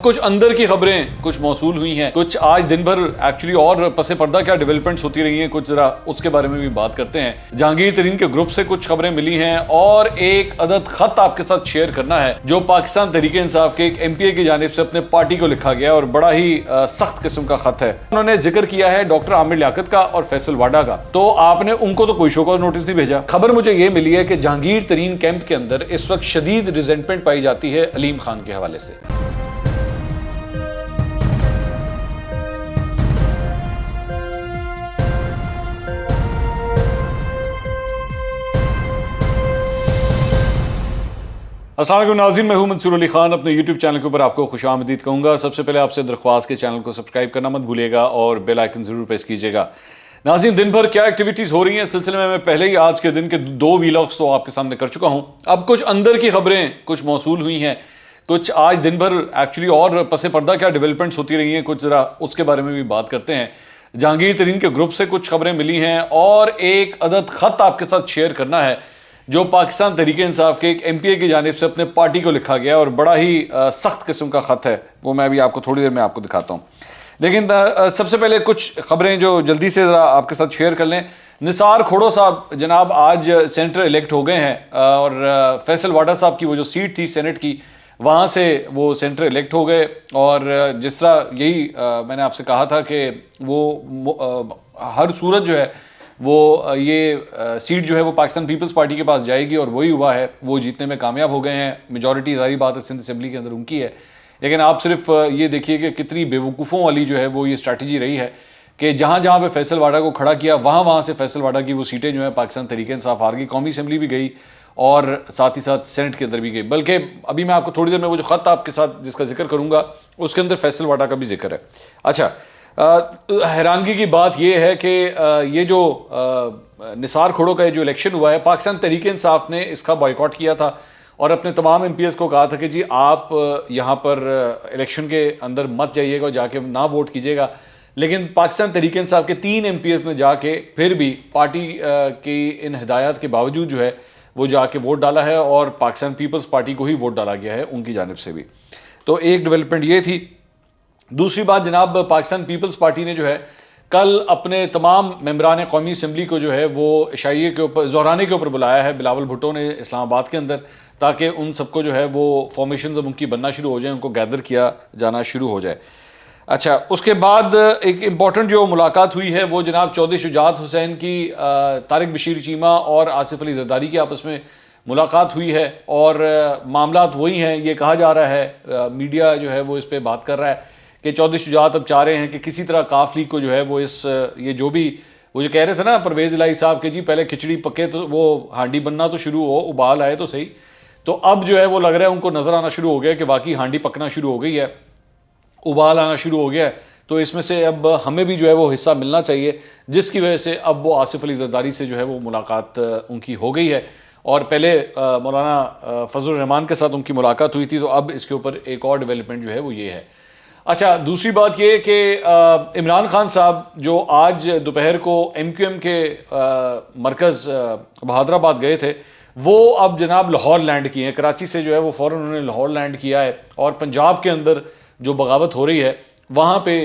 कुछ अंदर की खबरें कुछ मौसूल हुई हैं, कुछ आज दिन भर एक्चुअली और पसे पर्दा क्या डेवलपमेंट्स होती रही हैं, कुछ जरा उसके बारे में भी बात करते हैं। जहांगीर तरीन के ग्रुप से कुछ खबरें मिली हैं और एक अदद खत आपके साथ शेयर करना है जो पाकिस्तान तहरीके इंसाफ के एक एमपीए की जानिब से अपने पार्टी को लिखा गया और बड़ा ही सख्त किस्म का खत है। उन्होंने जिक्र किया है डॉक्टर आमिर लियाकत का और फैसल वाडा का। तो आपने उनको तो कोई शोकॉज नोटिस नहीं भेजा। खबर मुझे ये मिली है कि जहांगीर तरीन कैंप के अंदर इस वक्त शदीद रिजेंटमेंट पाई जाती है अलीम खान के हवाले से। अस्सलाम वालेकुम नाज़रीन, मैं हूं मंसूर अली खान। अपने YouTube चैनल के ऊपर आपको खुशामदीद कहूँगा। सबसे पहले आपसे दरख्वास्त के चैनल को सब्सक्राइब करना मत भूलिएगा और बेल आइकन ज़रूर प्रेस कीजिएगा। नाज़रीन, दिन भर क्या एक्टिविटीज़ हो रही हैं इस सिलसिले में मैं पहले ही आज के दिन के 2 वीलॉग्स तो आपके सामने कर चुका हूँ। अब कुछ अंदर की खबरें कुछ मौसूल हुई हैं, कुछ आज दिन भर एक्चुअली और पसे पर्दा क्या डेवलपमेंट्स होती रही हैं, कुछ ज़रा उसके बारे में भी बात करते हैं। जहांगीर तरीन के ग्रुप से कुछ खबरें मिली हैं और एक अदद खत आपके साथ शेयर करना है जो पाकिस्तान तहरीके इंसाफ के एक एमपीए की जानिब से अपने पार्टी को लिखा गया और बड़ा ही सख्त किस्म का ख़त है। वो मैं अभी आपको थोड़ी देर में आपको दिखाता हूँ, लेकिन सबसे पहले कुछ खबरें जो जल्दी से ज़रा आपके साथ शेयर कर लें। निसार खोड़ो साहब जनाब आज सेनेटर इलेक्ट हो गए हैं और फैसल वाडा साहब की वो जो सीट थी सेनेट की, वहाँ से वो सेनेटर इलेक्ट हो गए। और जिस तरह यही मैंने आपसे कहा था कि वो हर सूरत जो है वो ये सीट जो है वो पाकिस्तान पीपल्स पार्टी के पास जाएगी और वही हुआ है, वो जीतने में कामयाब हो गए हैं। मेजॉरिटी सारी बात है सिंध असेंबली के अंदर उनकी है, लेकिन आप सिर्फ ये देखिए कि कितनी बेवकूफ़ों वाली जो है वो ये स्ट्रैटेजी रही है कि जहाँ जहाँ पे फैसल वाडा को खड़ा किया वहाँ से फैसल वाडा की वो सीटें जो है पाकिस्तान तहरीके इंसाफ हार गई। कौमी असेंबली भी गई और साथ ही साथ सेनेट के अंदर भी गई। बल्कि अभी मैं आपको थोड़ी देर में वो जो ख़त आपके साथ जिसका जिक्र करूँगा उसके अंदर फैसल वाडा का भी जिक्र है। अच्छा, हैरानगी की बात यह है कि ये जो निसार खोड़ो का जो इलेक्शन हुआ है, पाकिस्तान तहरीके इंसाफ ने इसका बॉयकॉट किया था और अपने तमाम एमपीएस को कहा था कि जी आप यहाँ पर इलेक्शन के अंदर मत जाइएगा और जाके ना वोट कीजिएगा। लेकिन पाकिस्तान तहरीके इंसाफ के 3 एमपीएस ने जाके फिर भी पार्टी की इन हिदायत के बावजूद जो है वो जाके वोट डाला है और पाकिस्तान पीपल्स पार्टी को ही वोट डाला गया है उनकी जानिब से भी। तो एक डेवलपमेंट ये थी। दूसरी बात जनाब, पाकिस्तान पीपल्स पार्टी ने जो है कल अपने तमाम मेंबरान कौमी असम्बली को जो है वो इशाइये के ऊपर ज़ोहराने के ऊपर बुलाया है बिलावल भुट्टो ने इस्लामाबाद के अंदर, ताकि उन सबको जो है वो फॉर्मेशन जब उनकी बनना शुरू हो जाए उनको गैदर किया जाना शुरू हो जाए। अच्छा, उसके बाद एक इम्पॉर्टेंट जो मुलाकात हुई है वो जनाब चौधरी शुजात हुसैन की तारिक बशीर चीमा और आसिफ अली जरदारी की आपस में मुलाकात हुई है और मामलात वही हैं। ये कहा जा रहा है, मीडिया जो है वो इस पर बात कर रहा है कि चौधरी शुजात अब चाह रहे हैं कि किसी तरह काफ लीग को जो है वो इस ये जो भी वो जो कह रहे थे ना परवेज़ इलाही साहब के जी पहले खिचड़ी पके तो वो हांडी बनना तो शुरू हो, उबाल आए तो सही। तो अब जो है वो लग रहा है उनको नज़र आना शुरू हो गया कि वाकई हांडी पकना शुरू हो गई है, उबाल आना शुरू हो गया है। तो इसमें से अब हमें भी जो है वो हिस्सा मिलना चाहिए, जिसकी वजह से अब वो आसिफ अली जरदारी से जो है वो मुलाकात उनकी हो गई है। और पहले मौलाना फजल रहमान के साथ उनकी मुलाकात हुई थी, तो अब इसके ऊपर एक और डेवलपमेंट जो है वो ये है। अच्छा, दूसरी बात ये कि इमरान खान साहब जो आज दोपहर को एमक्यूएम के मरकज़ बहादुराबाद गए थे, वो अब जनाब लाहौर लैंड किए हैं। कराची से जो है वो फ़ौरन उन्होंने लाहौर लैंड किया है और पंजाब के अंदर जो बगावत हो रही है वहाँ पे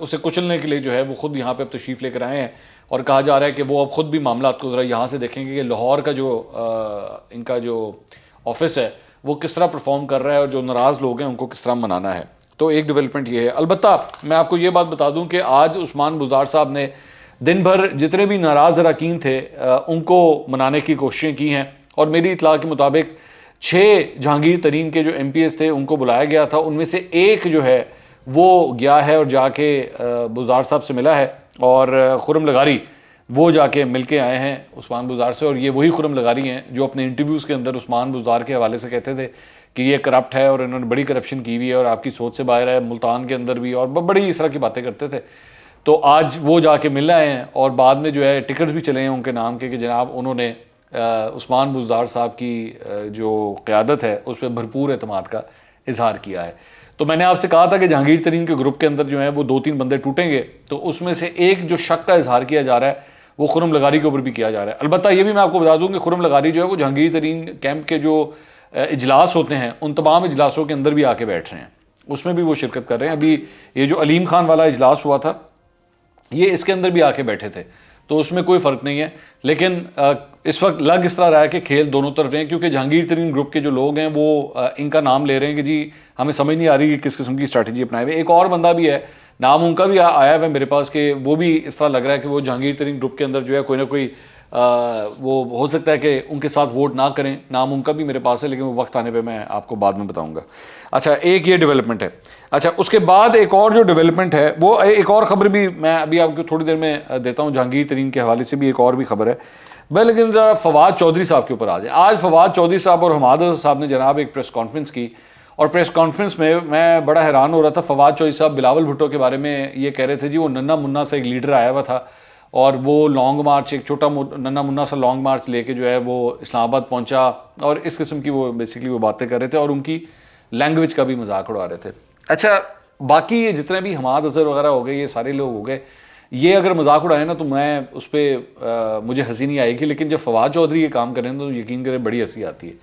उसे कुचलने के लिए जो है वो ख़ुद यहाँ पे अब तशरीफ़ लेकर आए हैं और कहा जा रहा है कि वो अब ख़ुद भी मामला को ज़रा यहाँ से देखेंगे कि लाहौर का जो इनका जो ऑफिस है वो किस तरह परफॉर्म कर रहा है और जो नाराज़ लोग हैं उनको किस तरह मनाना है। तो एक डेवलपमेंट ये है। अलबत्ता मैं आपको ये बात बता दूं कि आज उस्मान बुज़दार साहब ने दिन भर जितने भी नाराज़ अरकान थे उनको मनाने की कोशिशें की हैं और मेरी इत्तला के मुताबिक 6 जहांगीर तरीन के जो एमपीएस थे उनको बुलाया गया था। उनमें से एक जो है वो गया है और जाके बुज़दार साहब से मिला है और खुरम लगारी वो जाके मिल के आए हैं उस्मान बुज़दार से। और ये वही खुरम लगारी हैं जो अपने इंटरव्यूज़ के अंदर उस्मान बुज़दार के हवाले से कहते थे कि ये करप्ट है और इन्होंने बड़ी करप्शन की हुई है और आपकी सोच से बाहर है, मुल्तान के अंदर भी, और बड़ी इस तरह की बातें करते थे। तो आज वो जाके मिल आए हैं और बाद में जो है टिकट्स भी चले हैं उनके नाम के कि जनाब उन्होंने उस्मान बुज़दार साहब की जो क़यादत है उस पर भरपूर एतमाद का इजहार किया है। तो मैंने आपसे कहा था कि जहांगीर तरीन के ग्रुप के अंदर जो है वो 2-3 बंदे टूटेंगे, तो उसमें से एक जो शक का इजहार किया जा रहा है वो खुरम लगारी के ऊपर भी किया जा रहा है। अलबत्ता ये भी मैं आपको बता दूं कि खुरम लगारी जो है वो जहांगीर तरीन कैंप के जो इजलास होते हैं उन तमाम इजलासों के अंदर भी आके बैठ रहे हैं। उसमें भी वो शिरकत कर रहे हैं। अभी ये जो अलीम खान वाला इजलास हुआ था, ये इसके अंदर भी आके बैठे थे, तो उसमें कोई फ़र्क नहीं है। लेकिन इस वक्त लग इस तरह रहा है कि खेल दोनों तरफ हैं, क्योंकि जहांगीर तरीन ग्रुप के जो लोग हैं वो इनका नाम ले रहे हैं कि जी हमें समझ नहीं आ रही कि किस किस्म की स्ट्रैटेजी अपनाए हुए। एक और बंदा भी है, नाम उनका भी आया हुआ है मेरे पास, कि वो भी इस तरह लग रहा है कि वो जहांगीर तरीन ग्रुप के अंदर जो है कोई ना कोई वो हो सकता है कि उनके साथ वोट ना करें। नाम उनका भी मेरे पास है, लेकिन वो वक्त आने पे मैं आपको बाद में बताऊंगा। अच्छा, एक ये डेवलपमेंट है। अच्छा, उसके बाद एक और जो डेवलपमेंट है, वो एक और ख़बर भी मैं अभी आपको थोड़ी देर में देता हूँ। जहांगीर तरीन के हवाले से भी एक और भी खबर है भाई, लेकिन ज़रा फवाद चौधरी साहब के ऊपर आ जाए। आज फवाद चौधरी साहब और हमाद अज़हर साहब ने जनाब एक प्रेस कॉन्फ्रेंस की, और प्रेस कॉन्फ्रेंस में मैं बड़ा हैरान हो रहा था। फवाद चौधरी साहब बिलावल भुट्टो के बारे में ये कह रहे थे जी वो नन्ना मुन्ना से एक लीडर आया हुआ था, और वो लॉन्ग मार्च, एक छोटा नन्ना मुन्ना सा लॉन्ग मार्च लेके जो है वो इस्लामाबाद पहुंचा, और इस किस्म की वो बेसिकली वो बातें कर रहे थे, और उनकी लैंग्वेज का भी मजाक उड़ा रहे थे। अच्छा, बाकी ये जितने भी हमाद अज़हर वगैरह हो गए, ये सारे लोग हो गए, ये अगर मजाक उड़ाए ना तो मैं उस पर मुझे हंसी नहीं आएगी, लेकिन जब फवाद चौधरी ये काम करें तो यकीन करें बड़ी हंसी आती है।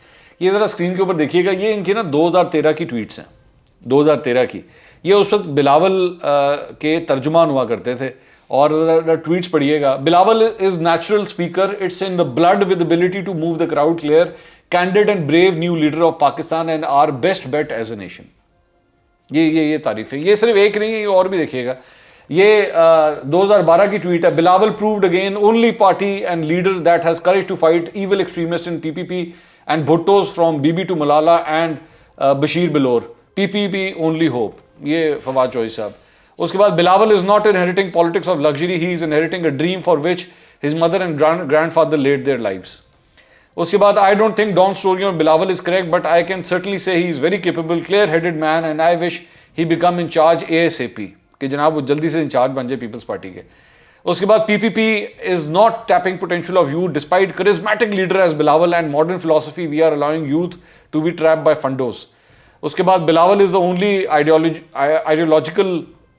ये ज़रा स्क्रीन के ऊपर देखिएगा, ये इनकी ना 2013 की ट्वीट्स हैं, 2013 की। ये उस वक्त बिलावल के तर्जुमान हुआ करते थे, और ट्वीट्स पढ़िएगा। Bilawal is natural speaker, it's in the blood with ability to move the crowd clear, candid and brave new leader of Pakistan and our best bet as a nation. ये तारीफ है। ये सिर्फ एक नहीं है, ये और भी देखिएगा। ये 2012 की ट्वीट है। Bilawal proved again only party and leader that has courage to fight evil extremist in PPP and Bhuttos from BB to Malala and Bashir Bilour, PPP only hope. ये फवाद चौधरी साहब। उसके बाद Bilawal is not inheriting politics of luxury, he is inheriting a dream for which his mother and grandfather laid their lives. उसके बाद I don't think Dawn story on Bilawal is correct, but I can certainly से he is very capable, clear headed man and I wish he become in charge ASAP, कि जनाब वो जल्दी से in charge बन जाए पीपल्स पार्टी के। उसके बाद PPP is not tapping potential of youth despite charismatic leader as Bilawal and modern philosophy, we are allowing youth to be trapped by fundos. उसके बाद Bilawal is the only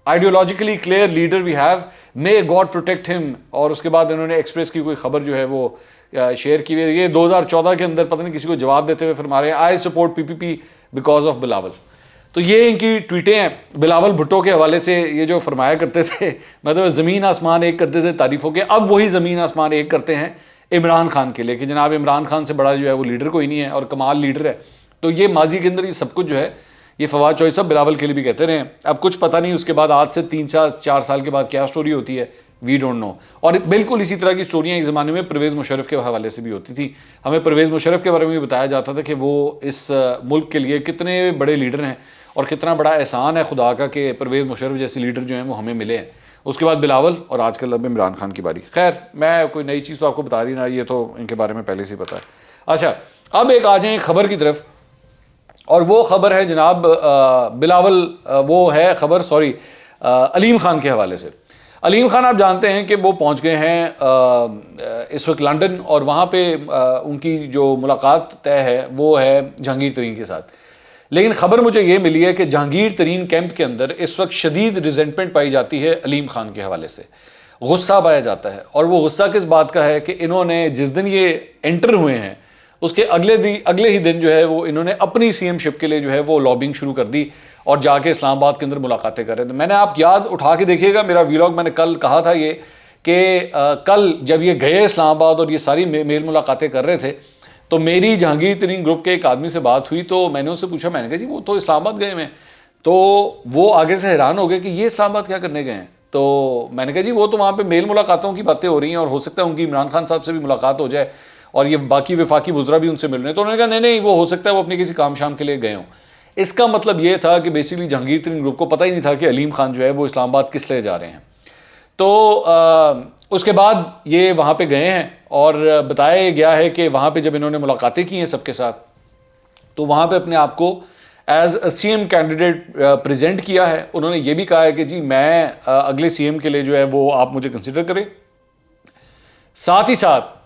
ideologically clear leader we have, may God protect him. और उसके बाद इन्होंने express की कोई खबर जो है वो शेयर की हुई है। ये 2014 के अंदर पता नहीं किसी को जवाब देते हुए फरमा रहे हैं, I support PPP because of Bilawal. तो ये इनकी ट्वीटें हैं बिलावल भुट्टो के हवाले से। ये जो फरमाया करते थे, मतलब ज़मीन आसमान एक करते थे तारीफ़ों के, अब वही ज़मीन आसमान एक करते हैं इमरान खान के लिए, कि जनाब इमरान खान से बड़ा जो है वो लीडर कोई नहीं है, और कमाल लीडर है। तो ये माजी के अंदर ये सब कुछ जो है ये फवाद चौधरी साहब बिलावल के लिए भी कहते रहे। अब कुछ पता नहीं उसके बाद आज से 3-4 साल के बाद क्या स्टोरी होती है, वी डोंट नो। और बिल्कुल इसी तरह की स्टोरियाँ एक ज़माने में परवेज़ मुशर्रफ के हवाले से भी होती थी। हमें परवेज़ मुशर्रफ के बारे में भी बताया जाता था कि वो इस मुल्क के लिए कितने बड़े लीडर हैं, और कितना बड़ा एहसान है खुदा का कि परवेज़ मुशर्रफ जैसे लीडर जो हैं वो हमें मिले हैं। उसके बाद बिलावल, और आजकल अब इमरान खान की बारी। खैर, मैं कोई नई चीज़ तो आपको बता रही ना, ये तो इनके बारे में पहले से ही पता है। अच्छा, अब एक आ जाए खबर की तरफ, और वो खबर है जनाब बिलावल, वो है खबर अलीम खान के हवाले से। अलीम खान आप जानते हैं कि वो पहुंच गए हैं इस वक्त लंदन, और वहाँ पे उनकी जो मुलाकात तय है वो है जहांगीर तरीन के साथ। लेकिन ख़बर मुझे ये मिली है कि जहांगीर तरीन कैंप के अंदर इस वक्त शदीद रिजेंटमेंट पाई जाती है अलीम खान के हवाले से, गुस्सा पाया जाता है। और वो गुस्सा किस बात का है कि इन्होंने जिस दिन ये एंटर हुए हैं उसके अगले ही दिन जो है वो इन्होंने अपनी CM-शिप के लिए जो है वो लॉबिंग शुरू कर दी, और जाके इस्लामाबाद के अंदर मुलाकातें कर रहे थे। मैंने, आप याद उठा के देखिएगा मेरा व्लॉग, मैंने कल कहा था ये कि कल जब ये गए इस्लामाबाद और ये सारी मेल मुलाकातें कर रहे थे, तो मेरी जहांगीर तरीन ग्रुप के एक आदमी से बात हुई, तो मैंने उससे पूछा, मैंने कहा जी वो तो इस्लामाबाद गए हैं। तो वो आगे से हैरान हो गए कि ये इस्लामाबाद क्या करने गए हैं। तो मैंने कहा जी वो तो वहाँ पे मेल मुलाकातों की बातें हो रही हैं, और हो सकता है उनकी इमरान खान साहब से भी मुलाकात हो जाए, और ये बाकी वफाकी वज़रा भी उनसे मिल रहे हैं। तो उन्होंने कहा नहीं, वो हो सकता है वो अपने किसी काम शाम के लिए गए हों। इसका मतलब ये था कि बेसिकली जहांगीर तरीन ग्रुप को पता ही नहीं था कि अलीम खान जो है वो इस्लामाबाद किस लिए जा रहे हैं। तो उसके बाद ये वहाँ पे गए हैं, और बताया गया है कि वहाँ पे जब इन्होंने मुलाकातें की हैं सबके साथ, तो वहाँ पे अपने आप को as a CM candidate present किया है। उन्होंने ये भी कहा है कि जी मैं अगले CM के लिए जो है वो आप मुझे कंसिडर करें। साथ ही साथ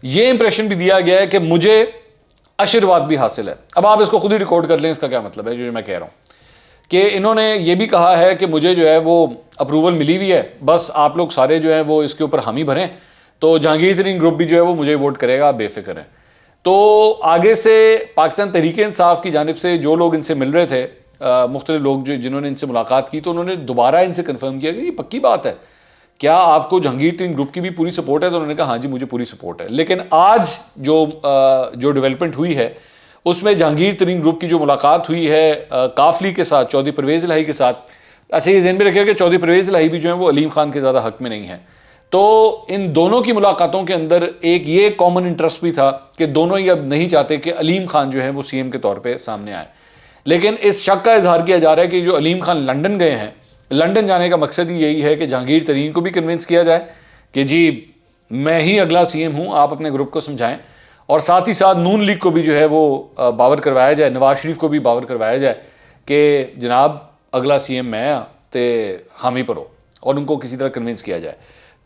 ये इंप्रेशन भी दिया गया है कि मुझे आशीर्वाद भी हासिल है। अब आप इसको खुद ही रिकॉर्ड कर लें, इसका क्या मतलब है जो मैं कह रहा हूँ, कि इन्होंने ये भी कहा है कि मुझे जो है वो अप्रूवल मिली हुई है, बस आप लोग सारे जो है वो इसके ऊपर हामी भरें, तो जहांगीर तरीन ग्रुप भी जो है वो मुझे वोट करेगा, आप बेफिक्र हैं। तो आगे से पाकिस्तान तहरीक इंसाफ की जानिब से जो लोग इनसे मिल रहे थे, मुख्तलिफ लोग जो जिन्होंने इनसे मुलाकात की, तो उन्होंने दोबारा इनसे कन्फर्म किया कि ये पक्की बात है, क्या आपको जहांगीर तरीन ग्रुप की भी पूरी सपोर्ट है? तो उन्होंने कहा हाँ जी मुझे पूरी सपोर्ट है। लेकिन आज जो डेवलपमेंट हुई है उसमें जहांगीर तरीन ग्रुप की जो मुलाकात हुई है काफली के साथ, चौधरी परवेज़ इलाही के साथ, अच्छा ये ज़हन में रखिएगा कि चौधरी परवेज़ इलाही भी जो है वो अलीम खान के ज़्यादा हक में नहीं है। तो इन दोनों की मुलाकातों के अंदर एक ये कॉमन इंटरेस्ट भी था कि दोनों ही अब नहीं चाहते कि अलीम खान जो है वो सीएम के तौर पे सामने आए। लेकिन इस शक का इजहार किया जा रहा है कि जो अलीम खान लंदन गए हैं, लंदन जाने का मकसद ही यही है कि जहांगीर तरीन को भी कन्विंस किया जाए कि जी मैं ही अगला सीएम हूँ, आप अपने ग्रुप को समझाएं, और साथ ही साथ नून लीग को भी जो है वो बावर करवाया जाए, नवाज शरीफ को भी बावर करवाया जाए कि जनाब अगला सीएम मैं ते हम ही पर हो, और उनको किसी तरह कन्विंस किया जाए।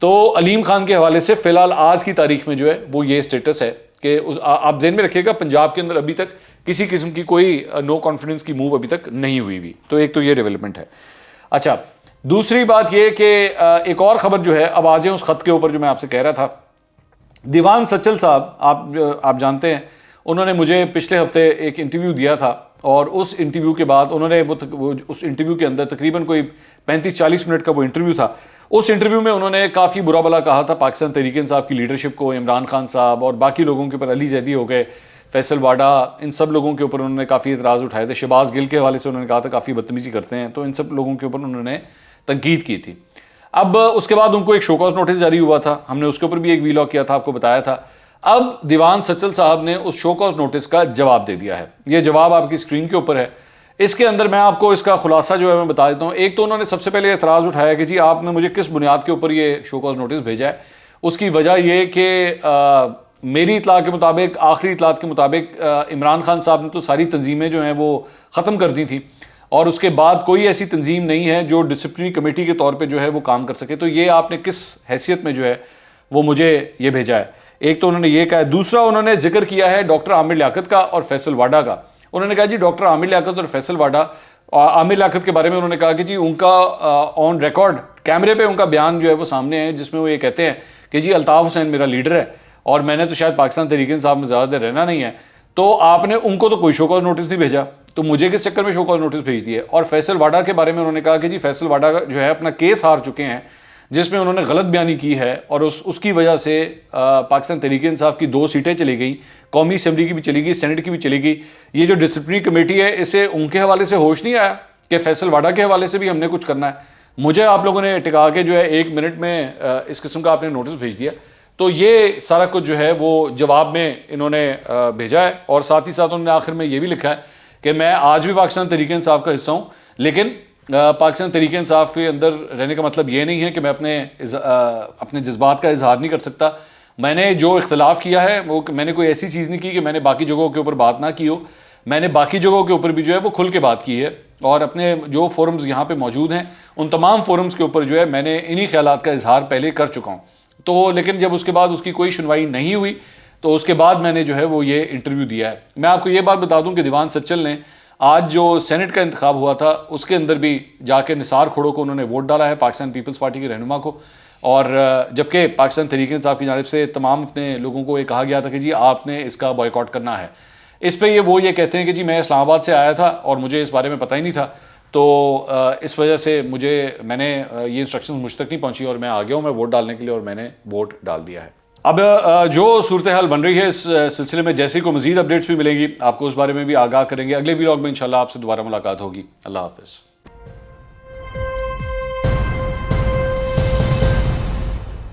तो अलीम खान के हवाले से फ़िलहाल आज की तारीख में जो है वो ये स्टेटस है कि आप ज़हन में रखिएगा पंजाब के अंदर अभी तक किसी किस्म की कोई नो कॉन्फिडेंस की मूव अभी तक नहीं हुई। तो एक तो ये डेवलपमेंट है। अच्छा, दूसरी बात ये कि एक और ख़बर जो है, अब आ जाए उस ख़त के ऊपर जो मैं आपसे कह रहा था। दीवान सचल साहब आप जानते हैं, उन्होंने मुझे पिछले हफ्ते एक इंटरव्यू दिया था, और उस इंटरव्यू के बाद उन्होंने वो उस इंटरव्यू के अंदर तकरीबन कोई 35-40 मिनट का वो इंटरव्यू था। उस इंटरव्यू में उन्होंने काफ़ी बुरा भला कहा था पाकिस्तान तहरीक इंसाफ की लीडरशिप को, इमरान खान साहब और बाकी लोगों के ऊपर, अली जैदी हो गए, फैसल वाडा, इन सब लोगों के ऊपर उन्होंने काफ़ी एतराज़ उठाए थे। शहबाज गिल के हवाले से उन्होंने कहा था काफ़ी बदतमीज़ी करते हैं, तो इन सब लोगों के ऊपर उन्होंने तनकीद की थी। अब उसके बाद उनको एक शोकॉज नोटिस जारी हुआ था, हमने उसके ऊपर भी एक वीलॉग किया था, आपको बताया था। अब दीवान सचल साहब ने उस शोकॉज नोटिस का जवाब दे दिया है। ये जवाब आपकी स्क्रीन के ऊपर है। इसके अंदर मैं आपको इसका खुलासा जो है मैं बता देता हूँ। एक तो उन्होंने सबसे पहले एतराज़ उठाया कि जी आपने मुझे किस बुनियाद के ऊपर ये शोकॉज नोटिस भेजा है। उसकी वजह ये कि मेरी इतला के मुताबिक, आखिरी इतलात के मुताबिक, इमरान खान साहब ने तो सारी तंजीमें जो हैं वो ख़त्म कर दी थी, और उसके बाद कोई ऐसी तंजीम नहीं है जो डिसिप्लिनरी कमेटी के तौर पे जो है वो काम कर सके। तो ये आपने किस हैसियत में जो है वो मुझे ये भेजा है? एक तो उन्होंने ये कहा है। दूसरा उन्होंने जिक्र किया है डॉक्टर आमिर लियाकत का और फैसल वाडा का। उन्होंने कहा जी डॉक्टर आमिर लियाकत और फैसल वाडा, आमिर लियाकत के बारे में उन्होंने कहा कि जी उनका ऑन रिकॉर्ड कैमरे पे उनका बयान जो है वो सामने है, जिसमें वो ये कहते हैं कि जी अल्ताफ़ हुसैन मेरा लीडर है और मैंने तो शायद पाकिस्तान तहरीक इंसाफ में ज़्यादा देर रहना नहीं है। तो आपने उनको तो कोई शोकॉज नोटिस नहीं भेजा, तो मुझे किस चक्कर में शोकॉज नोटिस भेज दिए? और फैसल वाडा के बारे में उन्होंने कहा कि जी फैसल वाडा जो है अपना केस हार चुके हैं, जिसमें उन्होंने गलत बयानी की है, और उसकी वजह से पाकिस्तान तहरीक इंसाफ की 2 सीटें चली गई, कौमी असम्बली की भी चली गई, सेनेट की भी चली गई। ये जो डिसिप्लिनरी कमेटी है, इसे उनके हवाले से होश नहीं आया कि फैसल वाडा के हवाले से भी हमने कुछ करना है। मुझे आप लोगों ने टिका के जो है 1 मिनट में इस किस्म का आपने नोटिस भेज दिया। तो ये सारा कुछ जो है वो जवाब में इन्होंने भेजा है, और साथ ही साथ उन्होंने आखिर में ये भी लिखा है कि मैं आज भी पाकिस्तान तहरीक इंसाफ का हिस्सा हूँ, लेकिन पाकिस्तान तहरीक इंसाफ के अंदर रहने का मतलब ये नहीं है कि मैं अपने जज्बात का इजहार नहीं कर सकता। मैंने जो इख्तलाफ किया है वो मैंने कोई ऐसी चीज़ नहीं की कि मैंने बाकी जगहों के ऊपर बात ना की हो। मैंने बाकी जगहों के ऊपर भी जो है वो खुल के बात की है, और अपने जो फोरम्स यहाँ पे मौजूद हैं उन तमाम फोरम्स के ऊपर जो है मैंने इन्हीं ख्यालात का इजहार पहले कर चुका हूँ। तो लेकिन जब उसके बाद उसकी कोई सुनवाई नहीं हुई, तो उसके बाद मैंने जो है वो ये इंटरव्यू दिया है। मैं आपको ये बात बता दूं कि दीवान सचल ने आज जो सेनेट का इंतखाब हुआ था उसके अंदर भी जाके निसार खोड़ो को उन्होंने वोट डाला है, पाकिस्तान पीपल्स पार्टी के रहनुमा को। और जबकि पाकिस्तान तहरीक इंसाफ की जानिब से तमाम अपने लोगों को ये कहा गया था कि जी आपने इसका बॉयकॉट करना है। इस पर वो ये कहते हैं कि जी मैं इस्लामाबाद से आया था और मुझे इस बारे में पता ही नहीं था, तो इस वजह से मैंने ये इंस्ट्रक्शन मुझ तक नहीं पहुंची और मैं आ गया हूँ मैं वोट डालने के लिए, और मैंने वोट डाल दिया है। अब जो सूरत हाल बन रही है इस सिलसिले में जैसे को मजीद अपडेट्स भी मिलेंगी, आपको उस बारे में भी आगाह करेंगे। अगले व्लॉग में इंशाल्लाह आपसे दोबारा मुलाकात होगी। अल्लाह हाफ़िज़।